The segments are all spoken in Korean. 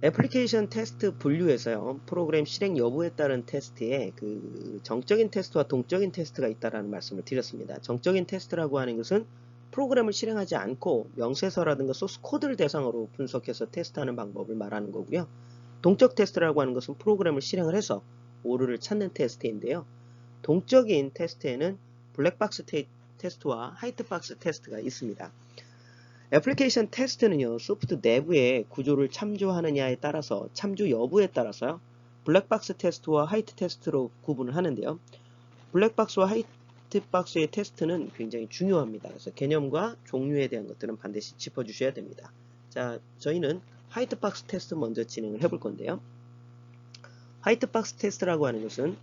애플리케이션 테스트 분류에서요, 프로그램 실행 여부에 따른 테스트에 그 정적인 테스트와 동적인 테스트가 있다라는 말씀을 드렸습니다. 정적인 테스트라고 하는 것은 프로그램을 실행하지 않고 명세서라든가 소스 코드를 대상으로 분석해서 테스트하는 방법을 말하는 거고요. 동적 테스트라고 하는 것은 프로그램을 실행을 해서 오류를 찾는 테스트인데요. 동적인 테스트에는 블랙박스 테스트와 화이트박스 테스트가 있습니다. 애플리케이션 테스트는요, 소프트 내부의 구조를 참조하느냐에 따라서 참조 여부에 따라서요, 블랙박스 테스트와 화이트 테스트로 구분을 하는데요. 블랙박스와 화이트박스의 테스트는 굉장히 중요합니다. 그래서 개념과 종류에 대한 것들은 반드시 짚어주셔야 됩니다. 자, 저희는 화이트박스 테스트 먼저 진행을 해볼 건데요. 화이트박스 테스트라고 하는 것은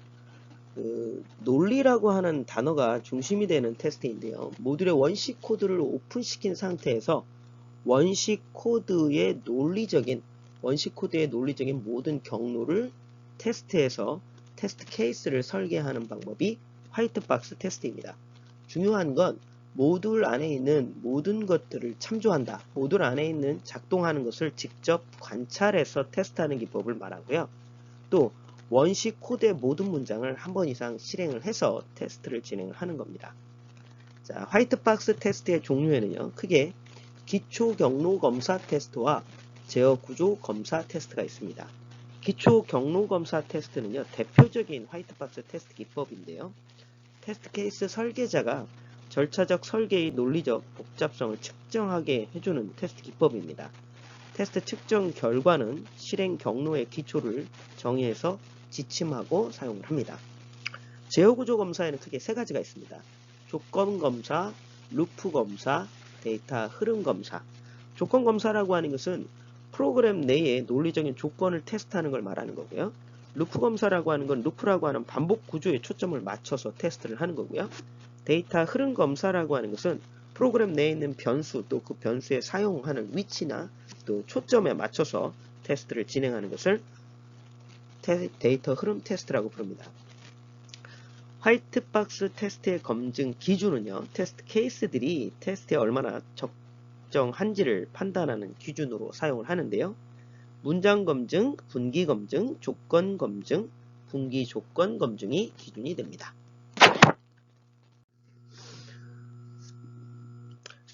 논리라고 하는 단어가 중심이 되는 테스트인데요. 모듈의 원식 코드를 오픈시킨 상태에서 원식 코드의 논리적인 모든 경로를 테스트해서 테스트 케이스를 설계하는 방법이 화이트박스 테스트입니다. 중요한 건 모듈 안에 있는 모든 것들을 참조한다. 모듈 안에 있는 작동하는 것을 직접 관찰해서 테스트하는 기법을 말하고요. 또 원식 코드의 모든 문장을 한 번 이상 실행을 해서 테스트를 진행을 하는 겁니다. 자, 화이트박스 테스트의 종류에는요, 크게 기초 경로 검사 테스트와 제어 구조 검사 테스트가 있습니다. 기초 경로 검사 테스트는요, 대표적인 화이트박스 테스트 기법인데요. 테스트 케이스 설계자가 절차적 설계의 논리적 복잡성을 측정하게 해주는 테스트 기법입니다. 테스트 측정 결과는 실행 경로의 기초를 정의해서 지침하고 사용을 합니다. 제어 구조 검사에는 크게 세 가지가 있습니다. 조건 검사, 루프 검사, 데이터 흐름 검사. 조건 검사라고 하는 것은 프로그램 내에 논리적인 조건을 테스트하는 걸 말하는 거고요. 루프 검사라고 하는 건 루프라고 하는 반복 구조에 초점을 맞춰서 테스트를 하는 거고요. 데이터 흐름 검사라고 하는 것은 프로그램 내에 있는 변수 또 그 변수에 사용하는 위치나 또 초점에 맞춰서 테스트를 진행하는 것을 데이터 흐름 테스트라고 부릅니다. 화이트박스 테스트의 검증 기준은요, 테스트 케이스들이 테스트에 얼마나 적정한지를 판단하는 기준으로 사용을 하는데요. 문장 검증, 분기 검증, 조건 검증, 분기 조건 검증이 기준이 됩니다.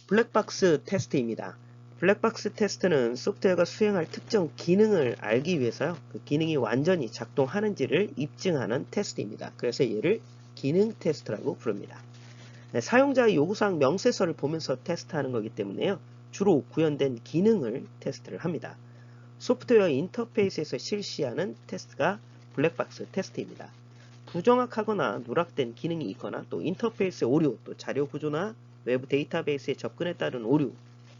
블랙박스 테스트입니다. 블랙박스 테스트는 소프트웨어가 수행할 특정 기능을 알기 위해서요, 그 기능이 완전히 작동하는지를 입증하는 테스트입니다. 그래서 얘를 기능 테스트라고 부릅니다. 네, 사용자의 요구사항 명세서를 보면서 테스트하는 거기 때문에요, 주로 구현된 기능을 테스트를 합니다. 소프트웨어 인터페이스에서 실시하는 테스트가 블랙박스 테스트입니다. 부정확하거나 누락된 기능이 있거나 또 인터페이스의 오류, 또 자료 구조나 외부 데이터베이스에 접근에 따른 오류,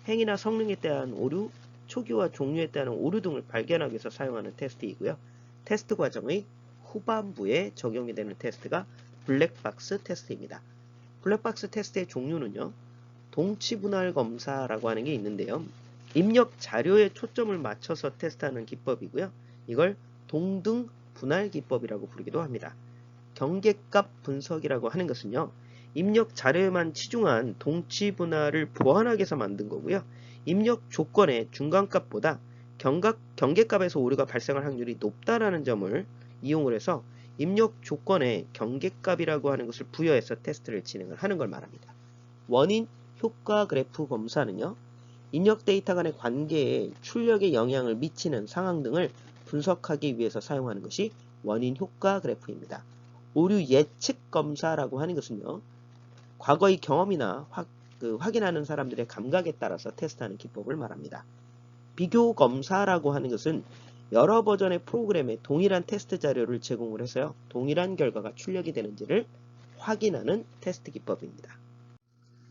행위나 성능에 대한 오류, 초기화 종류에 따른 오류 등을 발견하기 위해서 사용하는 테스트이고요. 테스트 과정의 후반부에 적용이 되는 테스트가 블랙박스 테스트입니다. 블랙박스 테스트의 종류는요, 동치 분할 검사라고 하는 게 있는데요. 입력 자료에 초점을 맞춰서 테스트하는 기법이고요. 이걸 동등 분할 기법이라고 부르기도 합니다. 경계값 분석이라고 하는 것은요, 입력 자료에만 치중한 동치 분할을 보완하기 위해서 만든 거고요. 입력 조건의 중간값보다 경계값에서 오류가 발생할 확률이 높다라는 점을 이용을 해서 입력 조건에 경계값이라고 하는 것을 부여해서 테스트를 진행을 하는 걸 말합니다. 원인 효과 그래프 검사는요, 입력 데이터 간의 관계에 출력에 영향을 미치는 상황 등을 분석하기 위해서 사용하는 것이 원인 효과 그래프입니다. 오류 예측 검사라고 하는 것은요, 과거의 경험이나 확인하는 사람들의 감각에 따라서 테스트하는 기법을 말합니다. 비교 검사라고 하는 것은 여러 버전의 프로그램에 동일한 테스트 자료를 제공을 해서요, 동일한 결과가 출력이 되는지를 확인하는 테스트 기법입니다.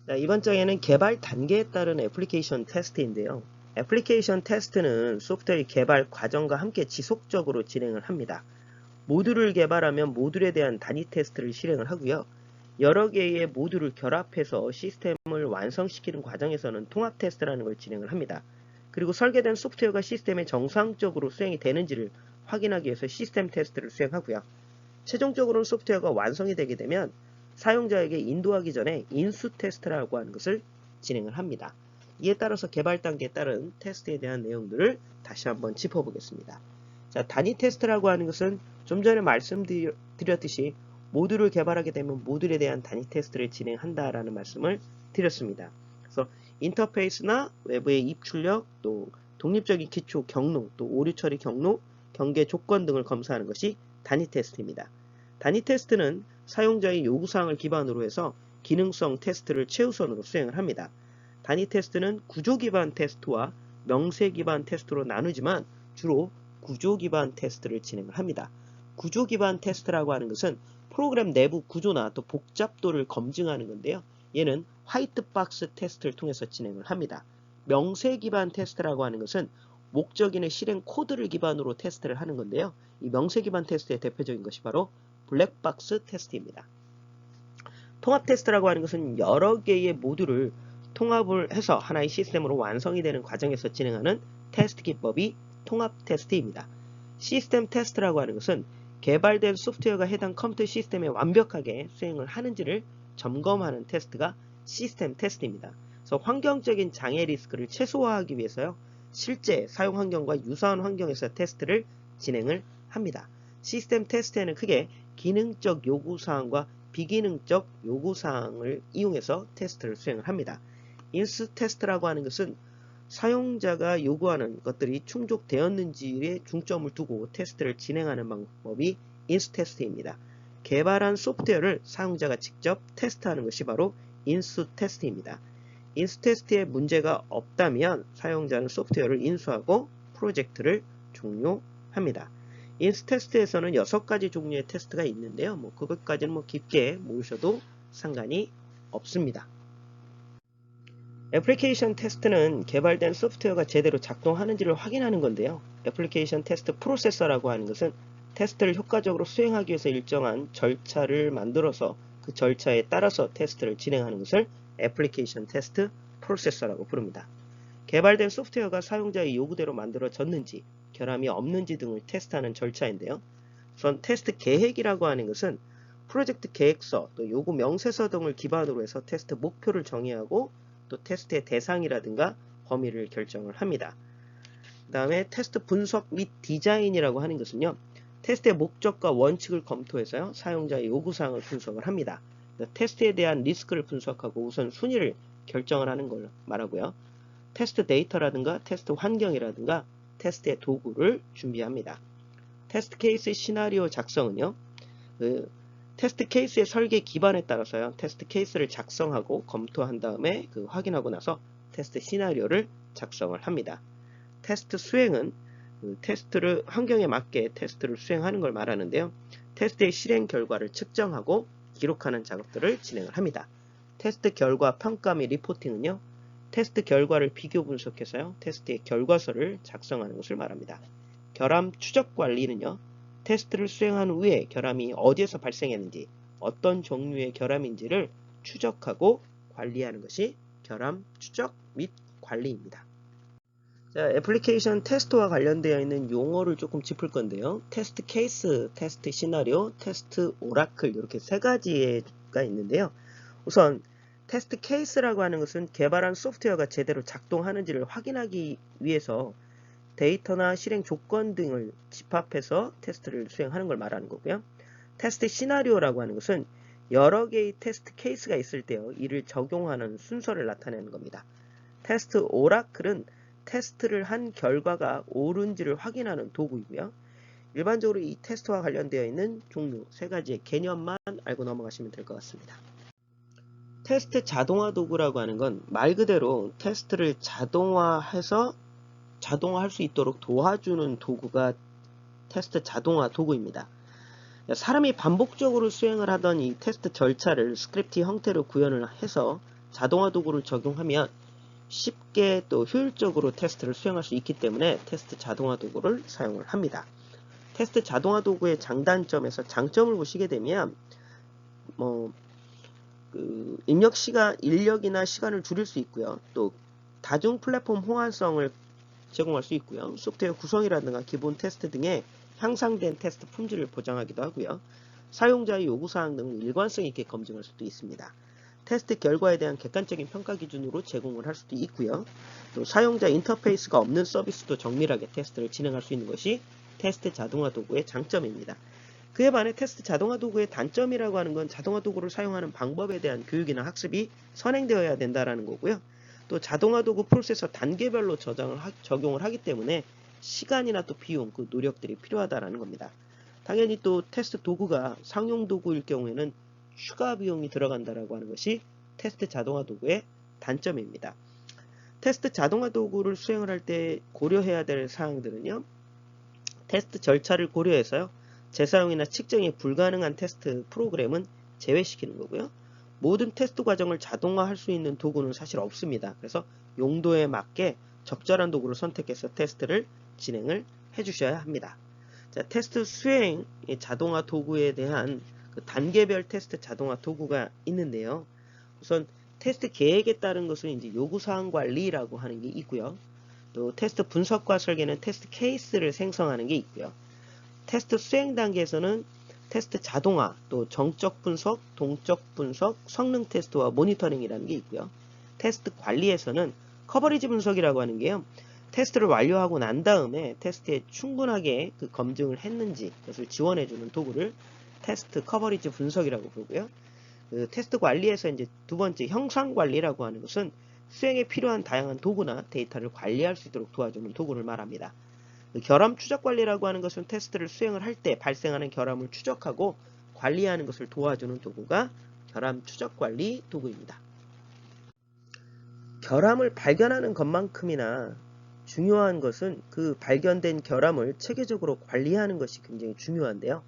자, 이번 장에는 개발 단계에 따른 애플리케이션 테스트인데요. 애플리케이션 테스트는 소프트웨어 개발 과정과 함께 지속적으로 진행을 합니다. 모듈을 개발하면 모듈에 대한 단위 테스트를 실행을 하고요. 여러 개의 모듈을 결합해서 시스템을 완성시키는 과정에서는 통합 테스트라는 걸 진행을 합니다. 그리고 설계된 소프트웨어가 시스템에 정상적으로 수행이 되는지를 확인하기 위해서 시스템 테스트를 수행하고요. 최종적으로는 소프트웨어가 완성이 되게 되면 사용자에게 인도하기 전에 인수 테스트라고 하는 것을 진행을 합니다. 이에 따라서 개발 단계에 따른 테스트에 대한 내용들을 다시 다시 한번 짚어보겠습니다. 자, 단위 테스트라고 하는 것은 좀 전에 말씀드렸듯이 모듈을 개발하게 되면 모듈에 대한 단위 테스트를 진행한다라는 말씀을 드렸습니다. 그래서 인터페이스나 외부의 입출력, 또 독립적인 기초 경로, 또 오류 처리 경로, 경계 조건 등을 검사하는 것이 단위 테스트입니다. 단위 테스트는 사용자의 요구사항을 기반으로 해서 기능성 테스트를 최우선으로 수행을 합니다. 단위 테스트는 구조 기반 테스트와 명세 기반 테스트로 나누지만 주로 구조 기반 테스트를 진행을 합니다. 구조 기반 테스트라고 하는 것은 프로그램 내부 구조나 또 복잡도를 검증하는 건데요. 얘는 화이트박스 테스트를 통해서 진행을 합니다. 명세 기반 테스트라고 하는 것은 목적인의 실행 코드를 기반으로 테스트를 하는 건데요. 이 명세 기반 테스트의 대표적인 것이 바로 블랙박스 테스트입니다. 통합 테스트라고 하는 것은 여러 개의 모듈을 통합을 해서 하나의 시스템으로 완성이 되는 과정에서 진행하는 테스트 기법이 통합 테스트입니다. 시스템 테스트라고 하는 것은 개발된 소프트웨어가 해당 컴퓨터 시스템에 완벽하게 수행을 하는지를 점검하는 테스트가 시스템 테스트입니다. 그래서 환경적인 장애 리스크를 최소화하기 위해서요. 실제 사용 환경과 유사한 환경에서 테스트를 진행을 합니다. 시스템 테스트에는 크게 기능적 요구사항과 비기능적 요구사항을 이용해서 테스트를 수행을 합니다. 인스 테스트라고 하는 것은 사용자가 요구하는 것들이 충족되었는지에 중점을 두고 테스트를 진행하는 방법이 인스 테스트입니다. 개발한 소프트웨어를 사용자가 직접 테스트하는 것이 바로 인수 테스트입니다. 인수 테스트에 문제가 없다면 사용자는 소프트웨어를 인수하고 프로젝트를 종료합니다. 인수 테스트에서는 6가지 종류의 테스트가 있는데요. 그것까지는 깊게 모르셔도 상관이 없습니다. 애플리케이션 테스트는 개발된 소프트웨어가 제대로 작동하는지를 확인하는 건데요. 애플리케이션 테스트 프로세서라고 하는 것은 테스트를 효과적으로 수행하기 위해서 일정한 절차를 만들어서 그 절차에 따라서 테스트를 진행하는 것을 애플리케이션 테스트 프로세서라고 부릅니다. 개발된 소프트웨어가 사용자의 요구대로 만들어졌는지, 결함이 없는지 등을 테스트하는 절차인데요. 우선 테스트 계획이라고 하는 것은 프로젝트 계획서, 또 요구 명세서 등을 기반으로 해서 테스트 목표를 정의하고 또 테스트의 대상이라든가 범위를 결정을 합니다. 그 다음에 테스트 분석 및 디자인이라고 하는 것은요. 테스트의 목적과 원칙을 검토해서요. 사용자의 요구사항을 분석을 합니다. 테스트에 대한 리스크를 분석하고 우선 순위를 결정을 하는 걸 말하고요. 테스트 데이터라든가 테스트 환경이라든가 테스트의 도구를 준비합니다. 테스트 케이스 시나리오 작성은요. 테스트 케이스의 설계 기반에 따라서요. 테스트 케이스를 작성하고 검토한 다음에 확인하고 나서 테스트 시나리오를 작성을 합니다. 테스트 수행은 테스트를 환경에 맞게 테스트를 수행하는 걸 말하는데요. 테스트의 실행 결과를 측정하고 기록하는 작업들을 진행을 합니다. 테스트 결과 평가 및 리포팅은요. 테스트 결과를 비교 분석해서요. 테스트의 결과서를 작성하는 것을 말합니다. 결함 추적 관리는요. 테스트를 수행한 후에 결함이 어디에서 발생했는지, 어떤 종류의 결함인지를 추적하고 관리하는 것이 결함 추적 및 관리입니다. 자, 애플리케이션 테스트와 관련되어 있는 용어를 조금 짚을 건데요. 테스트 케이스, 테스트 시나리오, 테스트 오라클 이렇게 3가지가 있는데요. 우선 테스트 케이스라고 하는 것은 개발한 소프트웨어가 제대로 작동하는지를 확인하기 위해서 데이터나 실행 조건 등을 집합해서 테스트를 수행하는 걸 말하는 거고요. 테스트 시나리오라고 하는 것은 여러 개의 테스트 케이스가 있을 때요. 이를 적용하는 순서를 나타내는 겁니다. 테스트 오라클은 테스트를 한 결과가 옳은지를 확인하는 도구이고요. 일반적으로 이 테스트와 관련되어 있는 종류 3가지의 개념만 알고 넘어가시면 될 것 같습니다. 테스트 자동화 도구라고 하는 건 말 그대로 테스트를 자동화해서 자동화할 수 있도록 도와주는 도구가 테스트 자동화 도구입니다. 사람이 반복적으로 수행을 하던 이 테스트 절차를 스크립트 형태로 구현을 해서 자동화 도구를 적용하면 쉽게 또 효율적으로 테스트를 수행할 수 있기 때문에 테스트 자동화 도구를 사용을 합니다. 테스트 자동화 도구의 장단점에서 장점을 보시게 되면 인력이나 시간을 줄일 수 있고요. 또 다중 플랫폼 호환성을 제공할 수 있고요. 소프트웨어 구성이라든가 기본 테스트 등의 향상된 테스트 품질을 보장하기도 하고요. 사용자의 요구사항 등을 일관성 있게 검증할 수도 있습니다. 테스트 결과에 대한 객관적인 평가 기준으로 제공을 할 수도 있고요. 또 사용자 인터페이스가 없는 서비스도 정밀하게 테스트를 진행할 수 있는 것이 테스트 자동화 도구의 장점입니다. 그에 반해 테스트 자동화 도구의 단점이라고 하는 건 자동화 도구를 사용하는 방법에 대한 교육이나 학습이 선행되어야 된다는 거고요. 또 자동화 도구 프로세서 단계별로 적용을 하기 때문에 시간이나 또 비용, 그 노력들이 필요하다는 겁니다. 당연히 또 테스트 도구가 상용 도구일 경우에는 추가 비용이 들어간다라고 하는 것이 테스트 자동화 도구의 단점입니다. 테스트 자동화 도구를 수행을 할 때 고려해야 될 사항들은요. 테스트 절차를 고려해서요. 재사용이나 측정이 불가능한 테스트 프로그램은 제외시키는 거고요. 모든 테스트 과정을 자동화할 수 있는 도구는 사실 없습니다. 그래서 용도에 맞게 적절한 도구를 선택해서 테스트를 진행을 해주셔야 합니다. 자, 테스트 수행 자동화 도구에 대한 그 단계별 테스트 자동화 도구가 있는데요. 우선 테스트 계획에 따른 것은 이제 요구사항 관리라고 하는 게 있고요. 또 테스트 분석과 설계는 테스트 케이스를 생성하는 게 있고요. 테스트 수행 단계에서는 테스트 자동화, 또 정적 분석, 동적 분석, 성능 테스트와 모니터링이라는 게 있고요. 테스트 관리에서는 커버리지 분석이라고 하는 게요. 테스트를 완료하고 난 다음에 테스트에 충분하게 그 검증을 했는지 그것을 지원해주는 도구를 테스트 커버리지 분석이라고 부르고요. 그 테스트 관리에서 이제 두 번째 형상 관리라고 하는 것은 수행에 필요한 다양한 도구나 데이터를 관리할 수 있도록 도와주는 도구를 말합니다. 결함 추적 관리라고 하는 것은 테스트를 수행을 할 때 발생하는 결함을 추적하고 관리하는 것을 도와주는 도구가 결함 추적 관리 도구입니다. 결함을 발견하는 것만큼이나 중요한 것은 그 발견된 결함을 체계적으로 관리하는 것이 굉장히 중요한데요.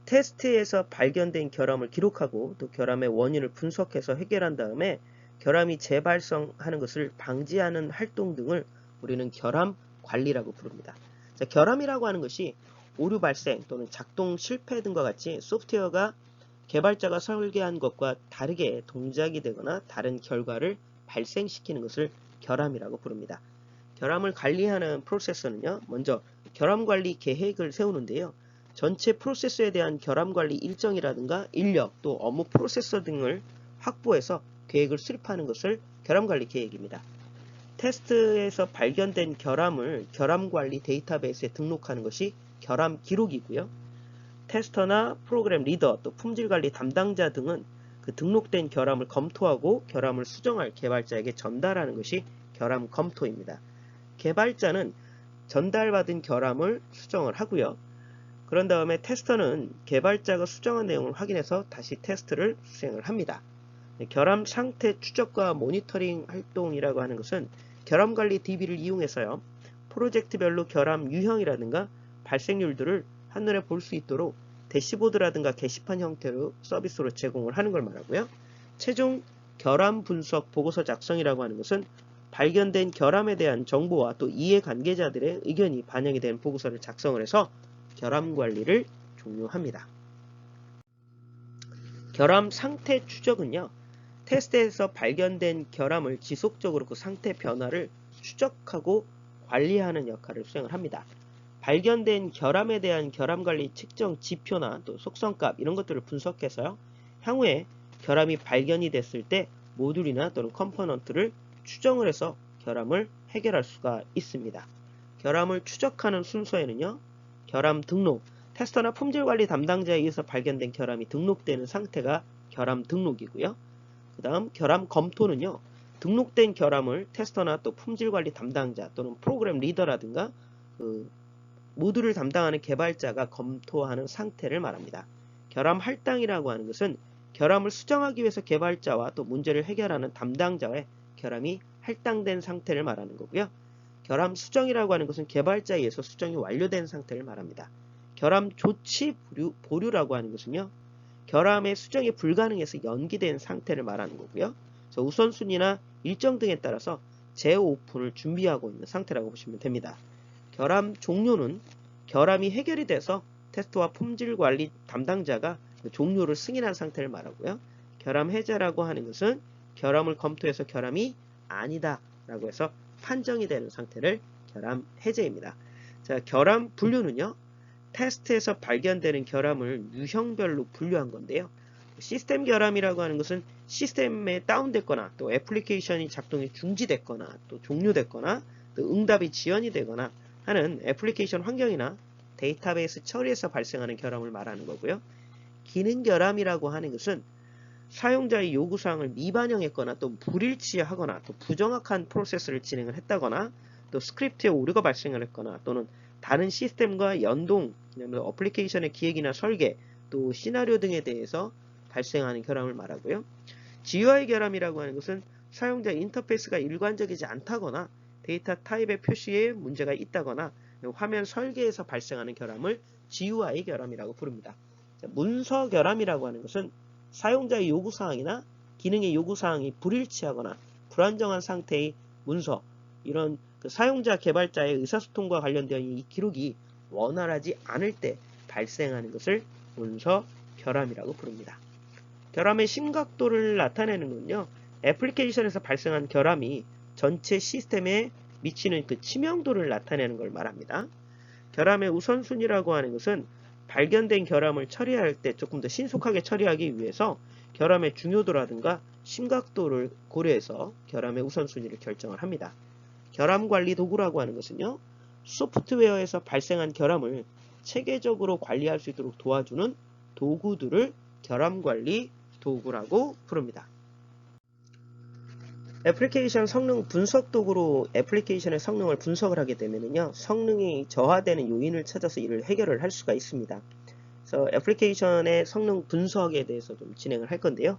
테스트에서 발견된 결함을 기록하고 또 결함의 원인을 분석해서 해결한 다음에 결함이 재발생하는 것을 방지하는 활동 등을 우리는 결함 관리라고 부릅니다. 자, 결함이라고 하는 것이 오류 발생 또는 작동 실패 등과 같이 소프트웨어가 개발자가 설계한 것과 다르게 동작이 되거나 다른 결과를 발생시키는 것을 결함이라고 부릅니다. 결함을 관리하는 프로세서는요, 먼저 결함 관리 계획을 세우는데요. 전체 프로세서에 대한 결함 관리 일정이라든가 인력 또 업무 프로세서 등을 확보해서 계획을 수립하는 것을 결함 관리 계획입니다. 테스트에서 발견된 결함을 결함 관리 데이터베이스에 등록하는 것이 결함 기록이고요. 테스터나 프로그램 리더 또 품질 관리 담당자 등은 그 등록된 결함을 검토하고 결함을 수정할 개발자에게 전달하는 것이 결함 검토입니다. 개발자는 전달받은 결함을 수정을 하고요. 그런 다음에 테스터는 개발자가 수정한 내용을 확인해서 다시 테스트를 수행을 합니다. 결함 상태 추적과 모니터링 활동이라고 하는 것은 결함 관리 DB를 이용해서요. 프로젝트별로 결함 유형이라든가 발생률들을 한눈에 볼 수 있도록 대시보드라든가 게시판 형태로 서비스로 제공을 하는 걸 말하고요. 최종 결함 분석 보고서 작성이라고 하는 것은 발견된 결함에 대한 정보와 또 이해관계자들의 의견이 반영이 된 보고서를 작성을 해서 결함 관리를 종료합니다. 결함 상태 추적은요. 테스트에서 발견된 결함을 지속적으로 그 상태 변화를 추적하고 관리하는 역할을 수행을 합니다. 발견된 결함에 대한 결함관리 측정 지표나 또 속성값 이런 것들을 분석해서요. 향후에 결함이 발견이 됐을 때 모듈이나 또는 컴포넌트를 추정을 해서 결함을 해결할 수가 있습니다. 결함을 추적하는 순서에는요. 결함 등록, 테스터나 품질관리 담당자에 의해서 발견된 결함이 등록되는 상태가 결함 등록이고요. 그 다음 결함 검토는요. 등록된 결함을 테스터나 또 품질관리 담당자 또는 프로그램 리더라든가 모듈을 담당하는 개발자가 검토하는 상태를 말합니다. 결함 할당이라고 하는 것은 결함을 수정하기 위해서 개발자와 또 문제를 해결하는 담당자의 결함이 할당된 상태를 말하는 거고요. 결함 수정이라고 하는 것은 개발자에 의해서 수정이 완료된 상태를 말합니다. 결함 조치 보류라고 하는 것은요. 결함의 수정이 불가능해서 연기된 상태를 말하는 거고요. 그래서 우선순위나 일정 등에 따라서 재오픈을 준비하고 있는 상태라고 보시면 됩니다. 결함 종료는 결함이 해결이 돼서 테스트와 품질관리 담당자가 종료를 승인한 상태를 말하고요. 결함 해제라고 하는 것은 결함을 검토해서 결함이 아니다 라고 해서 판정이 되는 상태를 결함 해제입니다. 자, 결함 분류는요. 테스트에서 발견되는 결함을 유형별로 분류한 건데요. 시스템 결함이라고 하는 것은 시스템에 다운됐거나 또 애플리케이션이 작동이 중지됐거나 또 종료됐거나 또 응답이 지연이 되거나 하는 애플리케이션 환경이나 데이터베이스 처리에서 발생하는 결함을 말하는 거고요. 기능 결함이라고 하는 것은 사용자의 요구사항을 미반영했거나 또 불일치하거나 또 부정확한 프로세스를 진행을 했다거나 또 스크립트에 오류가 발생을 했거나 또는 다른 시스템과 연동, 어플리케이션의 기획이나 설계, 또 시나리오 등에 대해서 발생하는 결함을 말하고요. GUI 결함이라고 하는 것은 사용자 인터페이스가 일관적이지 않다거나 데이터 타입의 표시에 문제가 있다거나 화면 설계에서 발생하는 결함을 GUI 결함이라고 부릅니다. 문서 결함이라고 하는 것은 사용자의 요구사항이나 기능의 요구사항이 불일치하거나 불안정한 상태의 문서, 이런 사용자 개발자의 의사소통과 관련된 이 기록이 원활하지 않을 때 발생하는 것을 문서 결함이라고 부릅니다. 결함의 심각도를 나타내는 건요, 애플리케이션에서 발생한 결함이 전체 시스템에 미치는 그 치명도를 나타내는 걸 말합니다. 결함의 우선순위라고 하는 것은 발견된 결함을 처리할 때 조금 더 신속하게 처리하기 위해서 결함의 중요도라든가 심각도를 고려해서 결함의 우선순위를 결정을 합니다. 결함 관리 도구라고 하는 것은요, 소프트웨어에서 발생한 결함을 체계적으로 관리할 수 있도록 도와주는 도구들을 결함 관리 도구라고 부릅니다. 애플리케이션 성능 분석 도구로 애플리케이션의 성능을 분석을 하게 되면요, 성능이 저하되는 요인을 찾아서 이를 해결을 할 수가 있습니다. 그래서 애플리케이션의 성능 분석에 대해서 좀 진행을 할 건데요.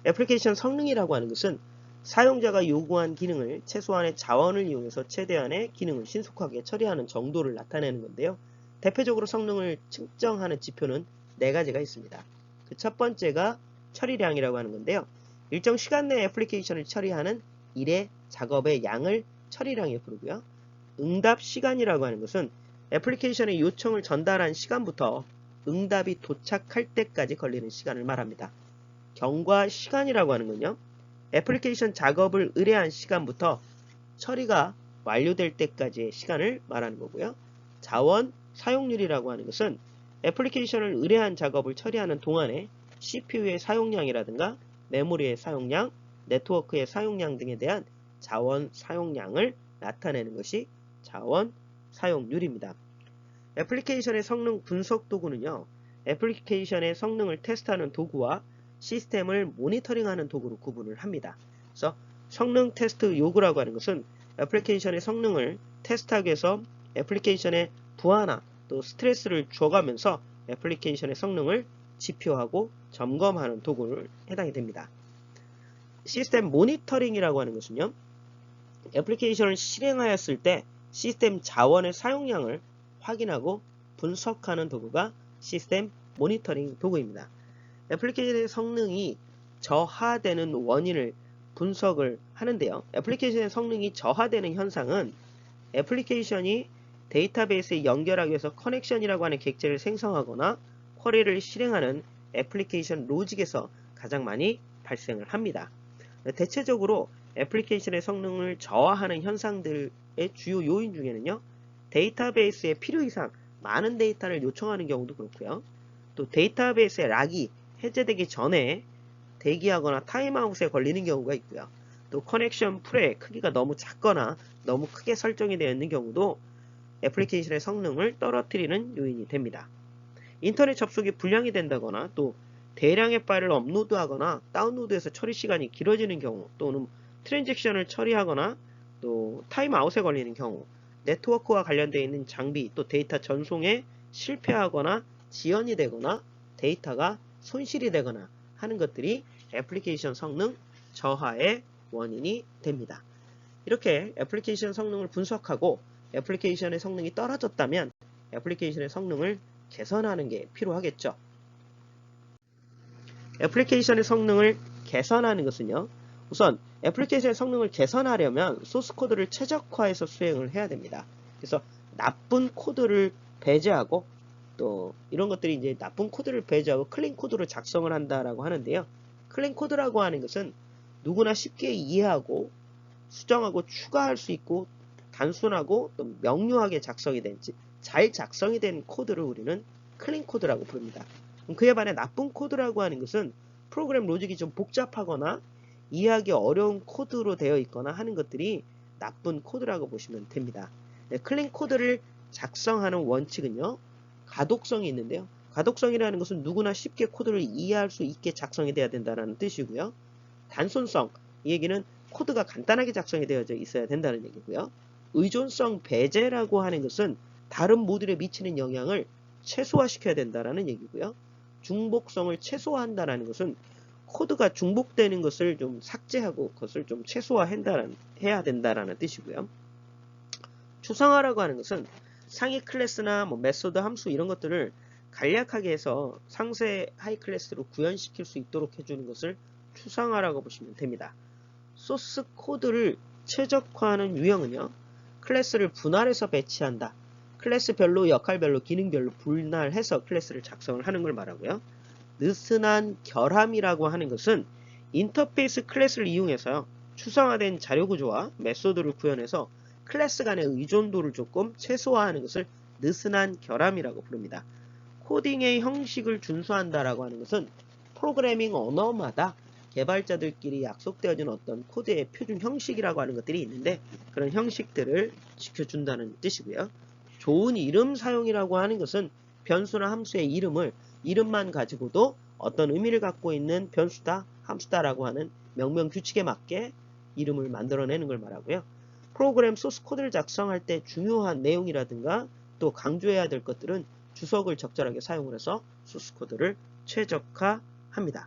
애플리케이션 성능이라고 하는 것은 사용자가 요구한 기능을 최소한의 자원을 이용해서 최대한의 기능을 신속하게 처리하는 정도를 나타내는 건데요. 대표적으로 성능을 측정하는 지표는 4가지가 있습니다. 그 첫 번째가 처리량이라고 하는 건데요. 일정 시간 내에 애플리케이션을 처리하는 일의 작업의 양을 처리량에 부르고요. 응답 시간이라고 하는 것은 애플리케이션의 요청을 전달한 시간부터 응답이 도착할 때까지 걸리는 시간을 말합니다. 경과 시간이라고 하는 건요, 애플리케이션 작업을 의뢰한 시간부터 처리가 완료될 때까지의 시간을 말하는 거고요. 자원 사용률이라고 하는 것은 애플리케이션을 의뢰한 작업을 처리하는 동안에 CPU의 사용량이라든가 메모리의 사용량, 네트워크의 사용량 등에 대한 자원 사용량을 나타내는 것이 자원 사용률입니다. 애플리케이션의 성능 분석 도구는요, 애플리케이션의 성능을 테스트하는 도구와 시스템을 모니터링하는 도구로 구분을 합니다. 그래서 성능 테스트 요구라고 하는 것은 애플리케이션의 성능을 테스트하기 위해서 애플리케이션의 부하나 또 스트레스를 줘가면서 애플리케이션의 성능을 지표하고 점검하는 도구를 해당이 됩니다. 시스템 모니터링이라고 하는 것은요, 애플리케이션을 실행하였을 때 시스템 자원의 사용량을 확인하고 분석하는 도구가 시스템 모니터링 도구입니다. 애플리케이션의 성능이 저하되는 원인을 분석을 하는데요. 애플리케이션의 성능이 저하되는 현상은 애플리케이션이 데이터베이스에 연결하기 위해서 커넥션이라고 하는 객체를 생성하거나 쿼리를 실행하는 애플리케이션 로직에서 가장 많이 발생을 합니다. 대체적으로 애플리케이션의 성능을 저하하는 현상들의 주요 요인 중에는요, 데이터베이스에 필요 이상 많은 데이터를 요청하는 경우도 그렇고요. 또 데이터베이스의 락이 해제되기 전에 대기하거나 타임아웃에 걸리는 경우가 있고요. 또 커넥션 풀의 크기가 너무 작거나 너무 크게 설정이 되어 있는 경우도 애플리케이션의 성능을 떨어뜨리는 요인이 됩니다. 인터넷 접속이 불량이 된다거나 또 대량의 파일을 업로드하거나 다운로드해서 처리 시간이 길어지는 경우, 또는 트랜잭션을 처리하거나 또 타임아웃에 걸리는 경우, 네트워크와 관련되어 있는 장비 또 데이터 전송에 실패하거나 지연이 되거나 데이터가 손실이 되거나 하는 것들이 애플리케이션 성능 저하의 원인이 됩니다. 이렇게 애플리케이션 성능을 분석하고 애플리케이션의 성능이 떨어졌다면 애플리케이션의 성능을 개선하는 게 필요하겠죠. 애플리케이션의 성능을 개선하는 것은요, 우선 애플리케이션의 성능을 개선하려면 소스 코드를 최적화해서 수행을 해야 됩니다. 그래서 나쁜 코드를 배제하고 또 이런 것들이 이제 나쁜 코드를 배제하고 클린 코드를 작성을 한다라고 하는데요. 클린 코드라고 하는 것은 누구나 쉽게 이해하고 수정하고 추가할 수 있고 단순하고 또 명료하게 작성이 된, 잘 작성이 된 코드를 우리는 클린 코드라고 부릅니다. 그에 반해 나쁜 코드라고 하는 것은 프로그램 로직이 좀 복잡하거나 이해하기 어려운 코드로 되어 있거나 하는 것들이 나쁜 코드라고 보시면 됩니다. 네, 클린 코드를 작성하는 원칙은요, 가독성이 있는데요. 가독성이라는 것은 누구나 쉽게 코드를 이해할 수 있게 작성이 되어야 된다는 뜻이고요. 단순성, 이 얘기는 코드가 간단하게 작성이 되어져 있어야 된다는 얘기고요. 의존성 배제라고 하는 것은 다른 모듈에 미치는 영향을 최소화시켜야 된다는 얘기고요. 중복성을 최소화한다는 것은 코드가 중복되는 것을 좀 삭제하고 그것을 좀 최소화해야 된다는 뜻이고요. 추상화라고 하는 것은 상위 클래스나 뭐 메소드 함수 이런 것들을 간략하게 해서 상세 하이 클래스로 구현시킬 수 있도록 해주는 것을 추상화라고 보시면 됩니다. 소스 코드를 최적화하는 유형은요, 클래스를 분할해서 배치한다. 클래스별로, 역할별로, 기능별로 분할해서 클래스를 작성을 하는 걸 말하고요. 느슨한 결함이라고 하는 것은 인터페이스 클래스를 이용해서 추상화된 자료 구조와 메소드를 구현해서 클래스 간의 의존도를 조금 최소화하는 것을 느슨한 결함이라고 부릅니다. 코딩의 형식을 준수한다라고 하는 것은 프로그래밍 언어마다 개발자들끼리 약속되어진 어떤 코드의 표준 형식이라고 하는 것들이 있는데 그런 형식들을 지켜준다는 뜻이고요. 좋은 이름 사용이라고 하는 것은 변수나 함수의 이름만 가지고도 어떤 의미를 갖고 있는 변수다, 함수다라고 하는 명명 규칙에 맞게 이름을 만들어내는 걸 말하고요. 프로그램 소스 코드를 작성할 때 중요한 내용이라든가 또 강조해야 될 것들은 주석을 적절하게 사용을 해서 소스 코드를 최적화합니다.